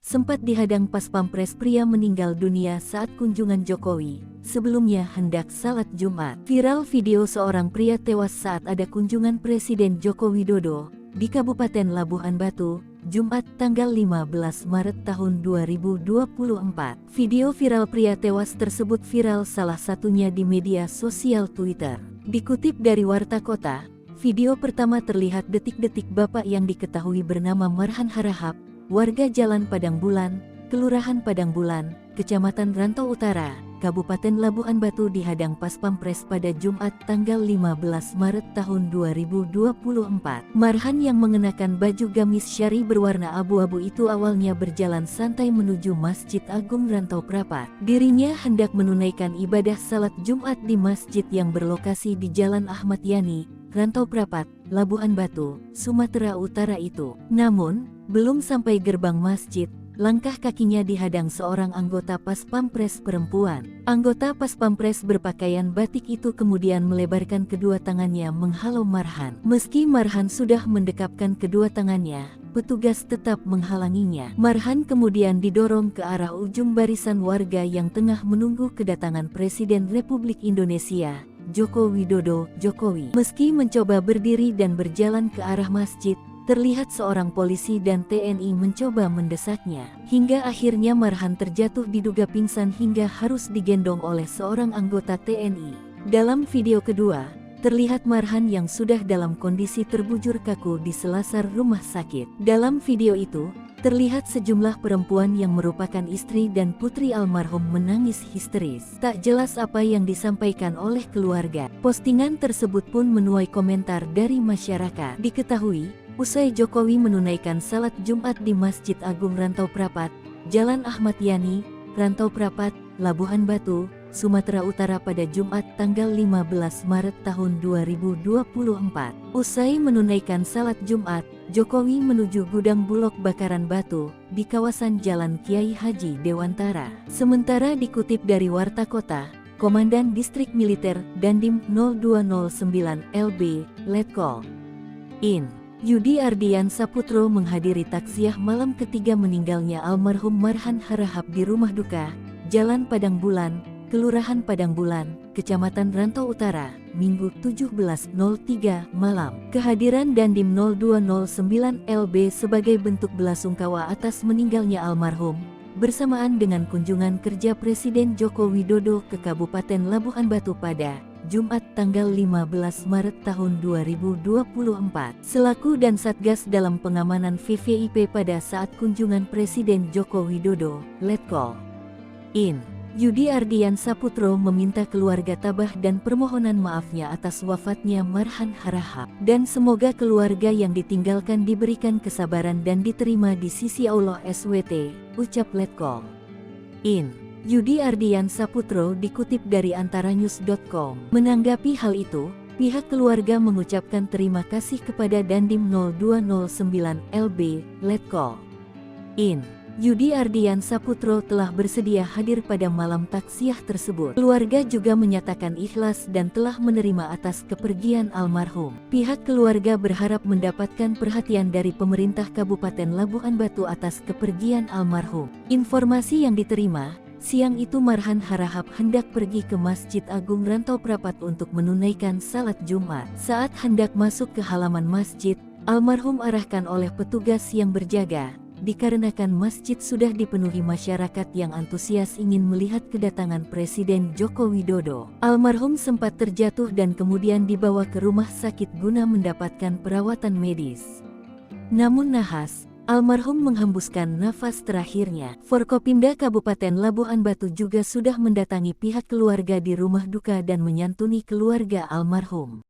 sempat dihadang pas pampres pria meninggal dunia saat kunjungan Jokowi. Sebelumnya hendak salat Jumat. Viral video seorang pria tewas saat ada kunjungan Presiden Joko Widodo di Kabupaten Labuhan Batu, Jumat tanggal 15 Maret tahun 2024. Video viral pria tewas tersebut viral salah satunya di media sosial Twitter. Dikutip dari Warta Kota, video pertama terlihat detik-detik bapak yang diketahui bernama Marhan Harahap, warga Jalan Padang Bulan, Kelurahan Padang Bulan, Kecamatan Rantau Utara, Kabupaten Labuhan Batu dihadang pas pampres pada Jumat tanggal 15 Maret tahun 2024. Marhan yang mengenakan baju gamis syari berwarna abu-abu itu awalnya berjalan santai menuju Masjid Agung Rantau Prapat. Dirinya hendak menunaikan ibadah salat Jumat di masjid yang berlokasi di Jalan Ahmad Yani, Rantau Prapat, Labuhan Batu, Sumatera Utara itu. Namun, belum sampai gerbang masjid, langkah kakinya dihadang seorang anggota Pas Pampres perempuan. Anggota Pas Pampres berpakaian batik itu kemudian melebarkan kedua tangannya menghalau Marhan. Meski Marhan sudah mendekapkan kedua tangannya, petugas tetap menghalanginya. Marhan kemudian didorong ke arah ujung barisan warga yang tengah menunggu kedatangan Presiden Republik Indonesia, Joko Widodo, Jokowi. Meski mencoba berdiri dan berjalan ke arah masjid, terlihat seorang polisi dan TNI mencoba mendesaknya. Hingga akhirnya Marhan terjatuh diduga pingsan hingga harus digendong oleh seorang anggota TNI. Dalam video kedua, terlihat Marhan yang sudah dalam kondisi terbujur kaku di selasar rumah sakit. Dalam video itu, terlihat sejumlah perempuan yang merupakan istri dan putri almarhum menangis histeris. Tak jelas apa yang disampaikan oleh keluarga. Postingan tersebut pun menuai komentar dari masyarakat. Diketahui, usai Jokowi menunaikan salat Jumat di Masjid Agung Rantau Prapat, Jalan Ahmad Yani, Rantau Prapat, Labuhan Batu, Sumatera Utara pada Jumat tanggal 15 Maret tahun 2024. Usai menunaikan salat Jumat, Jokowi menuju gudang Bulog Bakaran Batu di kawasan Jalan Kiai Haji Dewantara. Sementara dikutip dari Warta Kota, Komandan Distrik Militer Dandim 0209 LB, Letkol In Yudi Ardian Saputro menghadiri taksiah malam ketiga meninggalnya almarhum Marhan Harahap di rumah duka, Jalan Padang Bulan, Kelurahan Padang Bulan, Kecamatan Rantau Utara, Minggu 17.03 malam. Kehadiran Dandim 0209 LB sebagai bentuk belasungkawa atas meninggalnya almarhum, bersamaan dengan kunjungan kerja Presiden Joko Widodo ke Kabupaten Labuhan Batu pada Jumat tanggal 15 Maret tahun 2024. Selaku dan Satgas dalam pengamanan VVIP pada saat kunjungan Presiden Joko Widodo, Letkol In Yudi Ardian Saputro meminta keluarga tabah dan permohonan maafnya atas wafatnya Marhan Harahap. Dan semoga keluarga yang ditinggalkan diberikan kesabaran dan diterima di sisi Allah SWT, ucap Letkol In Yudi Ardian Saputro dikutip dari antaranews.com. Menanggapi hal itu, pihak keluarga mengucapkan terima kasih kepada Dandim 0209 LB, Letkol In Yudi Ardian Saputro telah bersedia hadir pada malam taksiah tersebut. Keluarga juga menyatakan ikhlas dan telah menerima atas kepergian almarhum. Pihak keluarga berharap mendapatkan perhatian dari pemerintah Kabupaten Labuhan Batu atas kepergian almarhum. Informasi yang diterima, siang itu Marhan Harahap hendak pergi ke Masjid Agung Rantau Prapat untuk menunaikan salat Jumat. Saat hendak masuk ke halaman masjid, almarhum arahkan oleh petugas yang berjaga, dikarenakan masjid sudah dipenuhi masyarakat yang antusias ingin melihat kedatangan Presiden Joko Widodo. Almarhum sempat terjatuh dan kemudian dibawa ke rumah sakit guna mendapatkan perawatan medis. Namun nahas, almarhum menghembuskan nafas terakhirnya. Forkopimda Kabupaten Labuhan Batu juga sudah mendatangi pihak keluarga di rumah duka dan menyantuni keluarga almarhum.